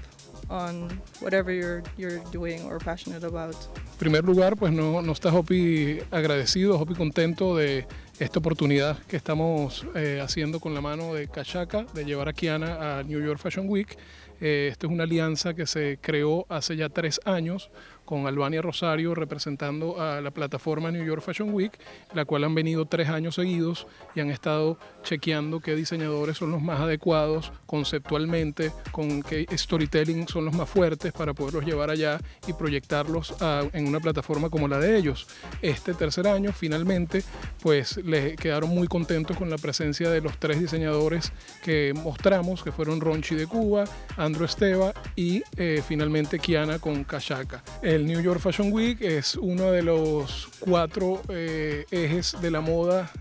[SPEAKER 1] on whatever you're doing or passionate about.
[SPEAKER 2] En primer lugar, pues no está Hopi agradecido, Hopi contento de esta oportunidad que estamos haciendo con la mano de Kashaka, de llevar a Kiana a New York Fashion Week. Esta es una alianza que se creó hace ya 3 años con Albania Rosario representando a la plataforma New York Fashion Week, la cual han venido 3 años seguidos y han estado chequeando qué diseñadores son los más adecuados conceptualmente, con qué storytelling son los más fuertes para poderlos llevar allá y proyectarlos en una plataforma como la de ellos. Este tercer año finalmente pues les quedaron muy contentos con la presencia de los 3 diseñadores que mostramos, que fueron Ronchi de Cuba, Andrew Esteva y finalmente Kiana con Kashaka. El New York Fashion Week es uno de los 4 ejes de la moda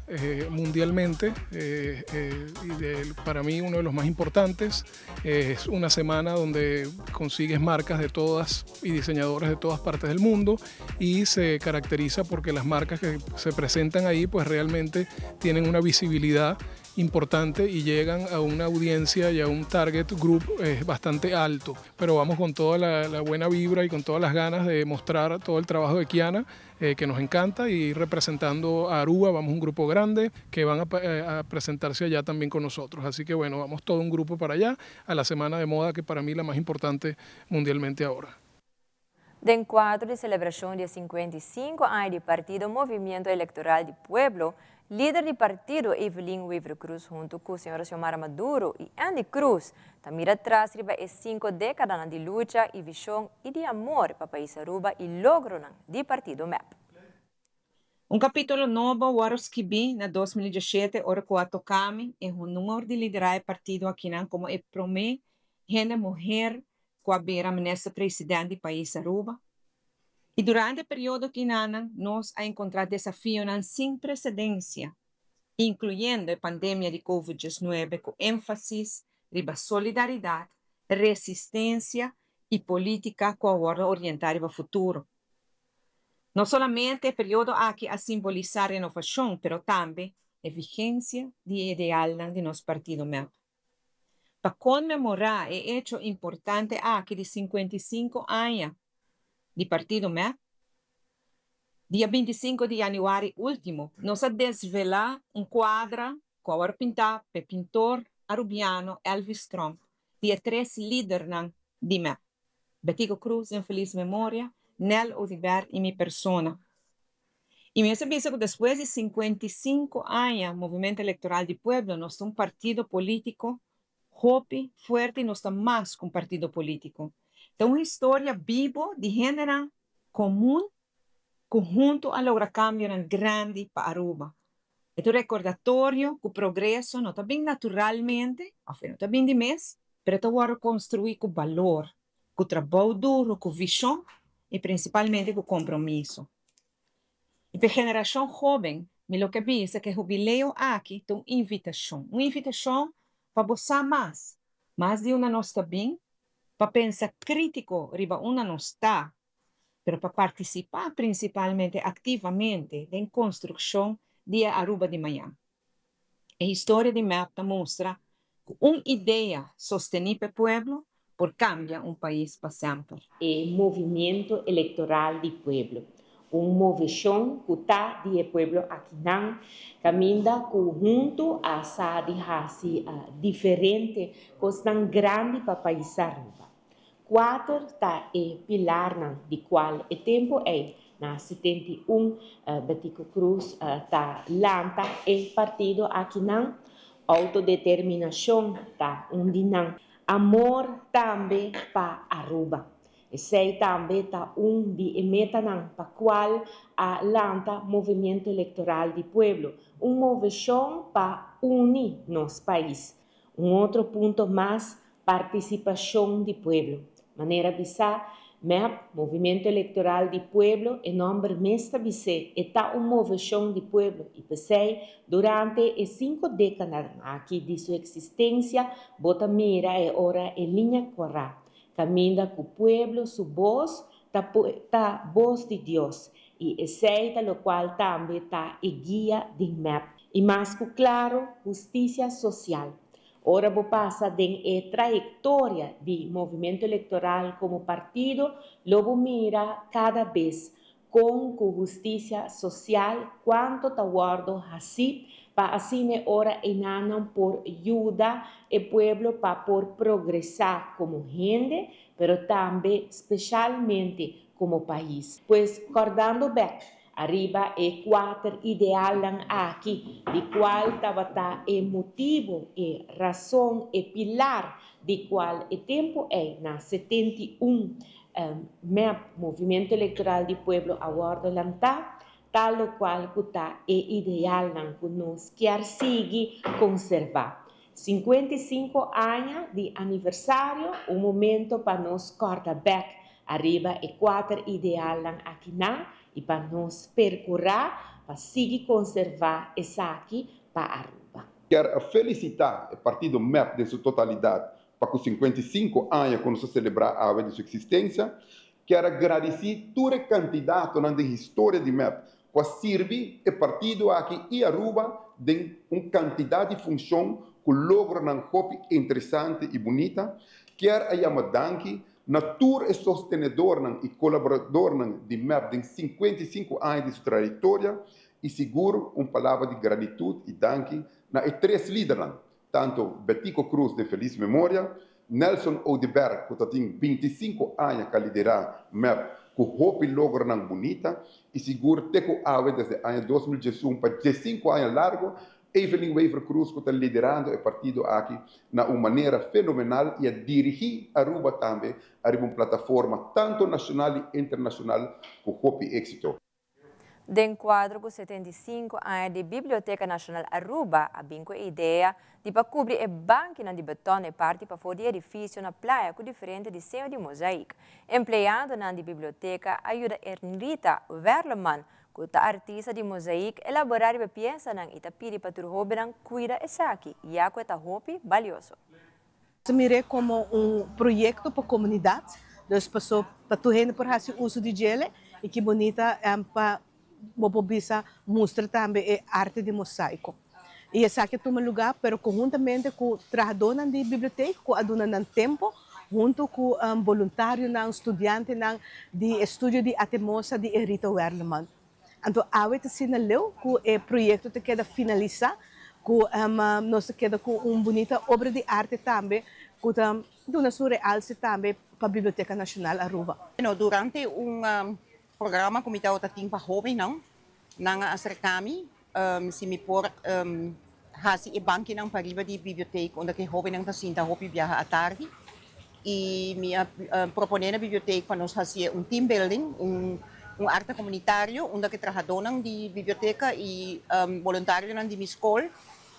[SPEAKER 2] mundialmente y para mí uno de los más importantes. Es una semana donde consigues marcas de todas y diseñadores de todas partes del mundo y se caracteriza porque las marcas que se presentan ahí pues realmente tienen una visibilidad importante y llegan a una audiencia y a un target group bastante alto, pero vamos con toda la buena vibra y con todas las ganas de mostrar todo el trabajo de Kiana, que nos encanta, y representando a Aruba vamos un grupo grande que van a presentarse allá también con nosotros, así que bueno, vamos todo un grupo para allá a la semana de moda que para mí es la más importante mundialmente ahora.
[SPEAKER 3] De encuentro de celebración de 55 años de Partido Movimiento Electoral del Pueblo, líder do partido Evelyn Weaver Cruz, junto com a senhora Xiomara Maduro e Andy Cruz, está mira atrás riba 5 décadas de luta e visão e de amor para o país Aruba e logro do partido MEP.
[SPEAKER 22] Capítulo novo, Waros Kibi, na 2017, ora com a Tocami, é o número de liderar o partido aqui como é promê, gente mulher, com a beira ministra presidente do país Aruba. E durante o período que nós a encontrar desafios sem precedência, incluindo a pandemia de Covid-19, com ênfase na solidariedade, resistência e política com a ordem orientada para o futuro. Não somente o período aqui a simbolizar a renovação, mas também a vigência do ideal de nosso partido MEP. Para comemorar o hecho importante aqui de 55 anos, de partido MEP, dia 25 de janeiro último, nós desvelar quadro com a pintar pelo pintor arubiano Elvis Trump, de 3 líderes de MEP. Betico Cruz, em feliz memória, Nel Oliver e minha persona. E me penso que depois de 55 anos, Movimento Eleitoral do Pueblo, nós somos um partido político hope, forte, e nós estamos mais que um partido político. Então, uma história viva de gênero comum, conjunto a lograr cambio grande para Aruba. É um recordatório que o progresso não está bem naturalmente, não está bem de mês, mas está construir com valor, com trabalho duro, com visão e principalmente com compromisso. E para a geração jovem, me que pensa que o jubileu aqui é uma invitação para gostar mais de uma nós também, para pensar crítico riba uma não está, mas para participar principalmente ativamente na construção de Aruba de manhã. A história de MEP mostra que uma ideia sostenível para o povo por cambiar país para sempre.
[SPEAKER 23] É Movimento Eleitoral do Pueblo, movição que está do povo aqui não caminha junto a essa diferente, coisa grande para o país Aruba. 4 está é pilar de qual o tempo é na 71 Betico Cruz está lanta é partido aqui não autodeterminação está não amor também para Aruba e sei também está de meta não para qual a lanta movimento eleitoral do povo movição para unir nosso país outro ponto mais participação do povo. Maneira bisa, MEP, Movimento Eleitoral do Pueblo, em nome mesta bise, está uma movição do povo e pensei, durante as 5 décadas aqui de sua existência, bota mira e ora em linha correta. Caminha com o povo, sua voz, tá voz de Deus, e aceita o qual também está a guia de MEP. E mais claro, justiça social. Ora vou passar de trajetória de movimento eleitoral como partido, logo mira cada vez com justiça social quanto está guardo assim, para assim ora enanam por ajuda o povo para por progressar como gente, pero também especialmente como país. Pois acordando bem, arriba é 4 ideal aqui, de qual estava o motivo, e razão, e pilar, de qual o tempo é na 71 MEP, Movimento Eleitoral do Pueblo, agora lançar, tal qual está o ideal que nós quer seguir conservar. 55 anos de aniversário, momento para nós cortar back, arriba é 4 ideal aqui e para nós percorrer, para seguir conservar essa aqui para Aruba.
[SPEAKER 5] Quero felicitar o partido MEP em sua totalidade, para os 55 anos que nós celebramos a de sua existência. Quero agradecer todo o candidato na história de MEP, para servir o partido aqui em Aruba de candidato de função que logra uma copa interessante e bonita. Quero chamar Natur é sostenedor e colaborador de MEP de 55 anos de sua trajetória e seguro uma palavra de gratidão e danke na 3 líderes, tanto Betico Cruz de feliz memória, Nelson Odeberg, que tem 25 anos que lidera MEP, que hope logra uma bonita e seguro Teco Ave desde o ano 2011 para 15 anos largo. Evelyn Weaver Cruz, que está liderando o partido aqui de uma maneira fenomenal e a dirigir Aruba também a uma plataforma tanto nacional e internacional com hope êxito.
[SPEAKER 3] De enquadro com 75 anos de Biblioteca Nacional Aruba, a binco a ideia de para cobrir o banco de beton e parte para fora do edifício na praia com diferente desenho de mosaico. Empleado na biblioteca ajuda Ernrita Verleman, que é artista de mosaico, elaborar a peça ng itapiri para o hobby ng cuida essa aqui, e a que é hobby valioso.
[SPEAKER 7] Se mirei como projeto para a comunidade, das pessoas para tu gente por fazer uso de gele e que bonita para mobobisa mostra também a arte de mosaico. E essa aqui toma lugar, pero conjuntamente com o trabalhador de biblioteca, com a dona de tempo, junto com o voluntário, estudante de estudo de atemosa de Rita Werleman. Então, a gente sinalou que o projeto te queda finalizar, que nós queda com bonita obra de arte também, que dona sua realce também para a Biblioteca Nacional Aruba.
[SPEAKER 8] Durante programa como está para jovem não acercami se me por hasi e banki não para riba de biblioteca onde que jovem não está sinta hopi viaja à tarde e me proponer na biblioteca para nós fazer team building arte comunitário onde que trabalhadores de biblioteca e voluntários de minha escola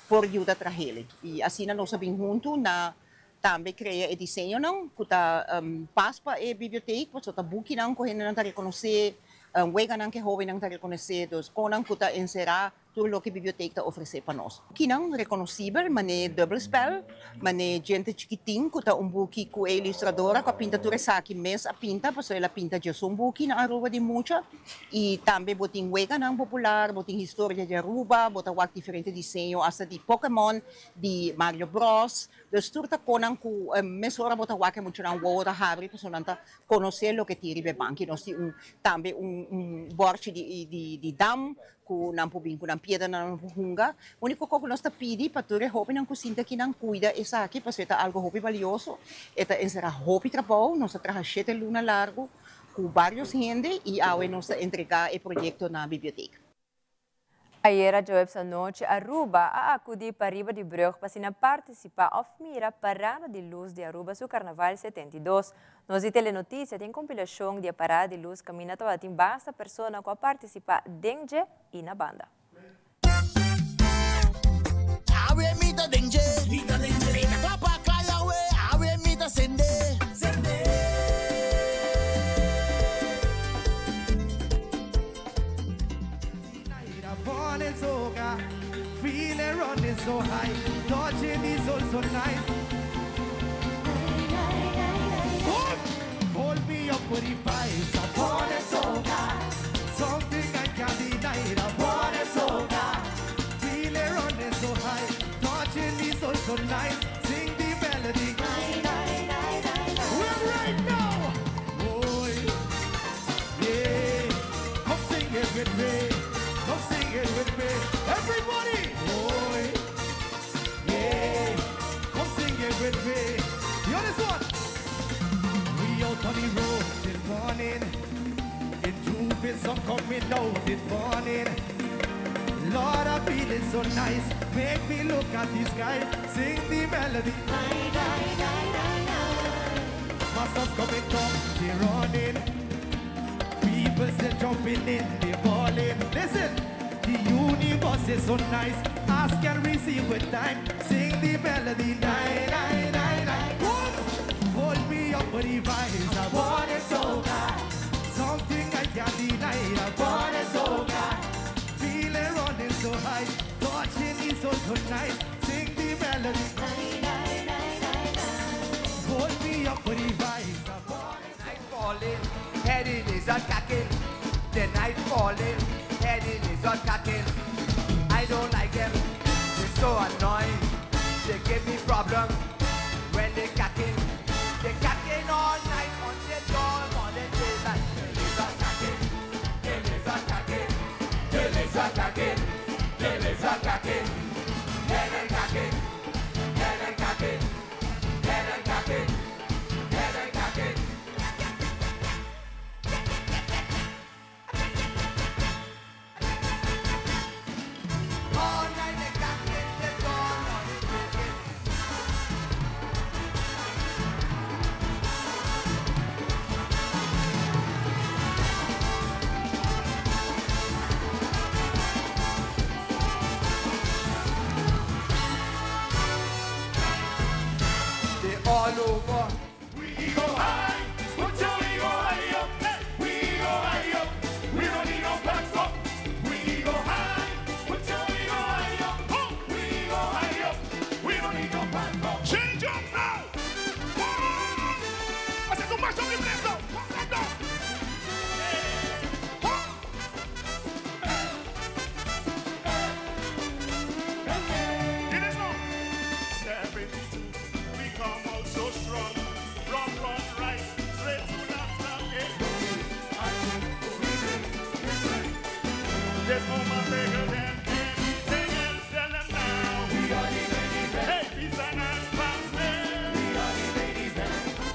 [SPEAKER 8] por ajuda a ele e assim nós sabemos junto na também cria o desenho não que tá passa para a biblioteca para o book não que não tá reconhecer wega não que jovem não tá reconhecer dos conan que tá encerrar tudo o que a biblioteca oferece para nós que não reconhecível mas é double spell mas é gente chiquitinho que tá book com a ilustradora com a pintura aqui mês a pinta porque ela pinta de book na Aruba de muita e também botin wega não popular botin história de Aruba botar o diferente desenho até de Pokémon de Mario Bros dus turta conan ku mesora botar o que muito não gosta habri para sonanta conhecer o que tira be banki nós também borche de dam ku não pubin ku não pieda não hunga único que nós está pedi para tu hobby não cozinha que não cuida essa aqui para ser algo hobby valioso eta encerra hobby trabalho nós trabalha 7 luna largo com vários gente e ao nós entregar o projeto na biblioteca.
[SPEAKER 3] Ayer a essa noite, Aruba a acudir para Riba de Brug para participar of mira Parada de Luz de Aruba seu Carnaval 72. Nós e Telenotícia tem compilação de Parada de Luz caminha toda tem basta pessoa que participar dentro e na banda.
[SPEAKER 24] Awe mita dengue, mita dengue, mita clapa kaya we, awe mita
[SPEAKER 4] so high, touching is also nice. Hold me up with the vibes, I want it so bad. Something I can't deny, I want it so bad. Feel it running so high, touching is also nice. Sing the melody. Well, right now, boy, yeah, come sing it with me, come sing it with me, everybody, boy, yeah, come sing it with me. You know this one? We out on the road till morning, in two bits I'm coming out in morning. Lord, I feel it so nice, make me look at the sky, sing the melody. Masters coming up, they're running. People still jumping in, they're balling. Listen, the universe is so nice. Ask and receive with time. Sing the melody, nine, nine, nine, nine. Hold me up with the vibes. I want it so bad. Something I can't deny. I want it so bad. Feel it running so high. Touching is so nice. Sing the melody. Hold me up with the vibes.
[SPEAKER 9] Night falling, heading is attacking. The night falling, heading is attacking. I don't like them, they're so annoying. They give me problems when they cacking. They cacking all night on the door, on the daylight. They is attacking, they is attacking, they is attacking, they is attacking. Head and cacking, head and cacking, head and cacking. All over. We go high, put your ego high up. Hey. We go high up, we don't need no backs up. We go high, put your ego high up. Oh. We go high up, we don't need no backs up. Change up now. I said, too much of the place now. Come down. It is now. 72. We come out so strong. Run, right, straight to that stop. There's no more bigger than anything else. Tell them now. We are the ladies. Hey, peace and us, pass me. We are the ladies.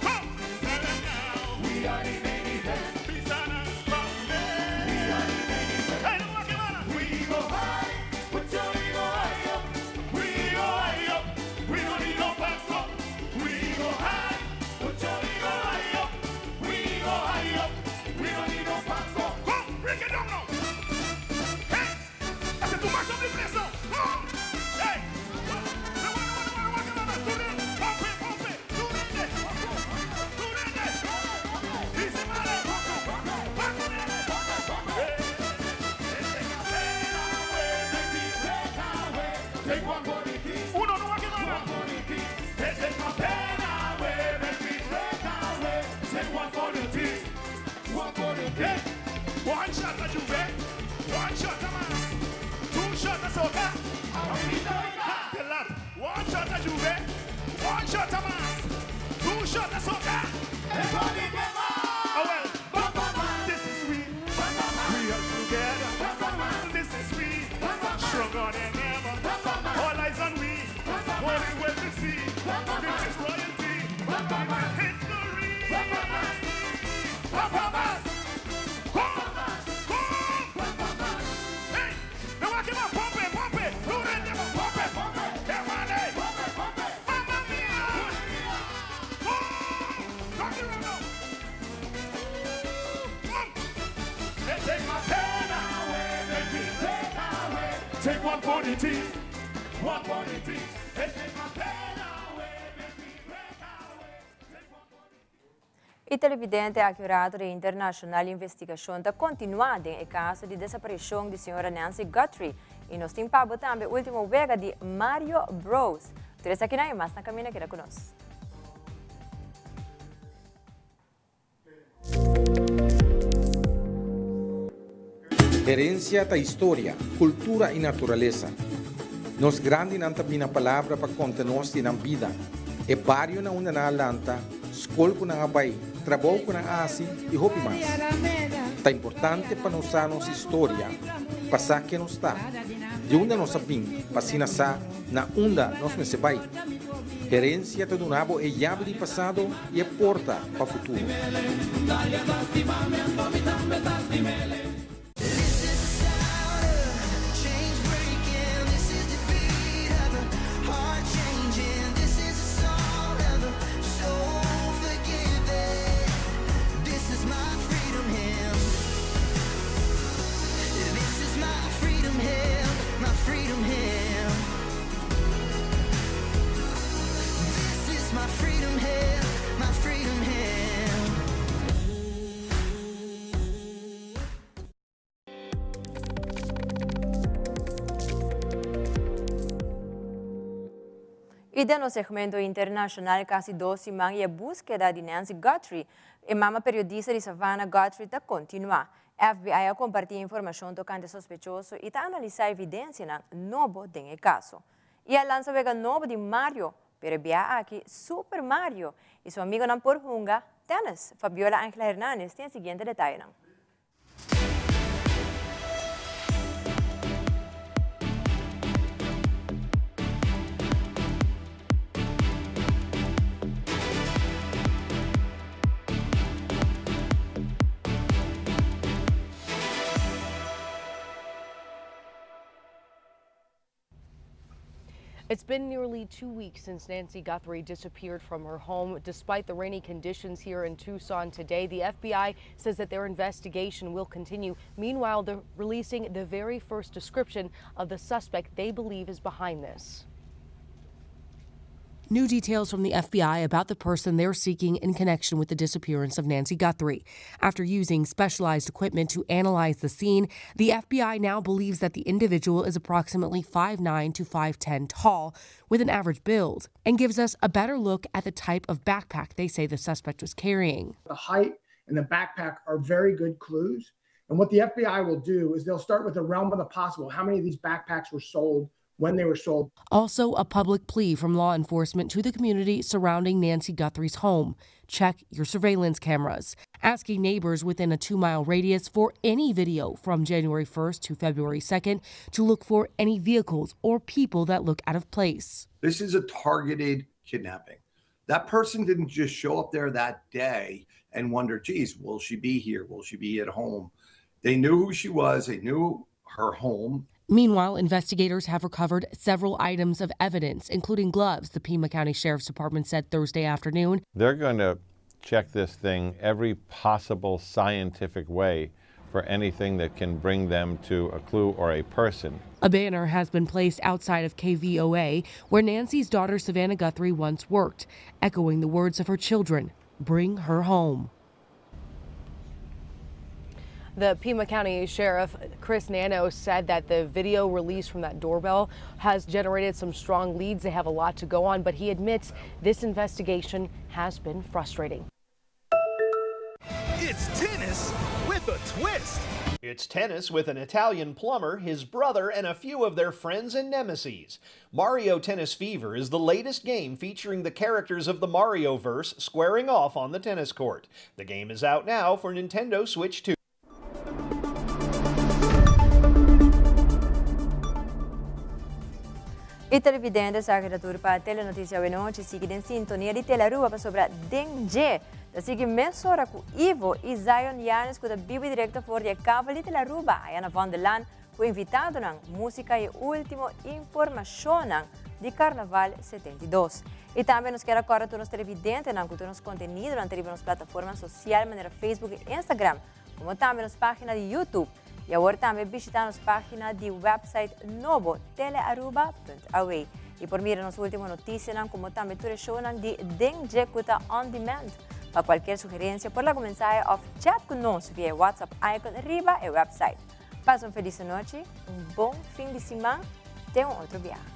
[SPEAKER 9] Come, tell them now. We are the ladies. Peace and us, pass me. We are the ladies. Hey, no more, come on. We go high, put your ego high up. We go high up. We don't need no backs up. We go high, put your ego high up. We go high up. We don't need no backs up. Come, break it down now. Hey, I said too much of the place now. Come, hey. Take one for the keys. Uno, no, one for the keys. Take my pen away, make me break away. Take one for the keys. One for the keys. One shot at Juve, one shot at man, two shots at Soca. One shot at Juve, one shot at man, two shots at Soca. Everybody get on. Oh well, this is sweet. We are together. This is sweet. Stronger than ever. All eyes on we. Holding well to see. This is royalty. History. Performance. Hey, now I give up. Pump it. Do that never pump it. Come on, hey. Mamma mia. Rock it now. Hey, take my pen away, make me take away. Take one for the team. One for the team. Hey, take my pen away, make me break away. Take one for the team.
[SPEAKER 3] E televidente accurato de internacional investigação está continuando em caso de desaparição de senhora Nancy Guthrie. E nós temos também a última vega de Mario Bros. Teresa aqui na mais na caminha que era conosco.
[SPEAKER 6] Herencia da história, cultura e natureza. Nos grande nanta bina palavra para conta nós na vida. E barrio na una na lanta, escola com na abai, trabalho com na asi e hopi mais. Tá importante para nós a nossa história, passar que nos está. De onde nós sabim, passina sa na onda nós me se vai. Herência do nabo é chave de passado e é porta para o futuro.
[SPEAKER 3] E no segmento internacional, quase 12 semanas, a búsqueda de Nancy Guthrie, e mama periodista de Savannah Guthrie está continua. FBI compartilha informação tocante sospechoso e está analisando evidência novo desse caso. E a lança vega novo de Mario, pero aqui Super Mario, e seu amigo não por hunga, tennis. Fabiola Ángela Hernández tem o seguinte detalhe.
[SPEAKER 10] It's been nearly 2 weeks since Nancy Guthrie disappeared from her home. Despite the rainy conditions here in Tucson today, the FBI says that their investigation will continue. Meanwhile, they're releasing the very first description of the suspect they believe is behind this.
[SPEAKER 11] New details from the FBI about the person they're seeking in connection with the disappearance of Nancy Guthrie. After using specialized equipment to analyze the scene, the FBI now believes that the individual is approximately 5'9" to 5'10" tall, with an average build, and gives us a better look at the type of backpack they say the suspect was carrying.
[SPEAKER 24] The height and the backpack are very good clues. And what the FBI will do is they'll start with the realm of the possible. How many of these backpacks were sold, when they were sold.
[SPEAKER 11] Also, a public plea from law enforcement to the community surrounding Nancy Guthrie's home. Check your surveillance cameras. Asking neighbors within a 2-mile radius for any video from January 1st to February 2nd to look for any vehicles or people that look out of place.
[SPEAKER 25] This is a targeted kidnapping. That person didn't just show up there that day and wonder, geez, will she be here? Will she be at home? They knew who she was. They knew her home.
[SPEAKER 11] Meanwhile, investigators have recovered several items of evidence, including gloves, the Pima County Sheriff's Department said Thursday afternoon.
[SPEAKER 26] They're going to check this thing every possible scientific way for anything that can bring them to a clue or a person.
[SPEAKER 11] A banner has been placed outside of KVOA, where Nancy's daughter Savannah Guthrie once worked, echoing the words of her children, "Bring her home."
[SPEAKER 10] The Pima County Sheriff Chris Nano said that the video released from that doorbell has generated some strong leads. They have a lot to go on, but he admits this investigation has been frustrating.
[SPEAKER 27] It's tennis with a twist. It's tennis with an Italian plumber, his brother, and a few of their friends and nemesis. Mario Tennis Fever is the latest game featuring the characters of the Mario-verse squaring off on the tennis court. The game is out now for Nintendo Switch 2.
[SPEAKER 3] E televidentes, a criatura para a telenotícia de noite, sigue em sintonia de Telarua para sobre Dengue. Da sigue mensura com Ivo e Zion Yanes, que da Bibi Directa for de Cabo de Telaruba, a Ana Van der Laan, com invitado na música e última informação de Carnaval 72. E também nos quer agora todos os televidentes, com nos conteúdo nas plataformas sociais, maneira Facebook e Instagram, como também nas páginas de YouTube. E agora também visitar nossa página de website novo, telearuba.aw. E por mira nossa última notícia, como também tudo show de Dengue On Demand. Para cualquier sugerencia, por la mensaje of chat conosco via WhatsApp icon arriba e website. Passa uma feliz noite, um bom fim de semana, até um outro viagem.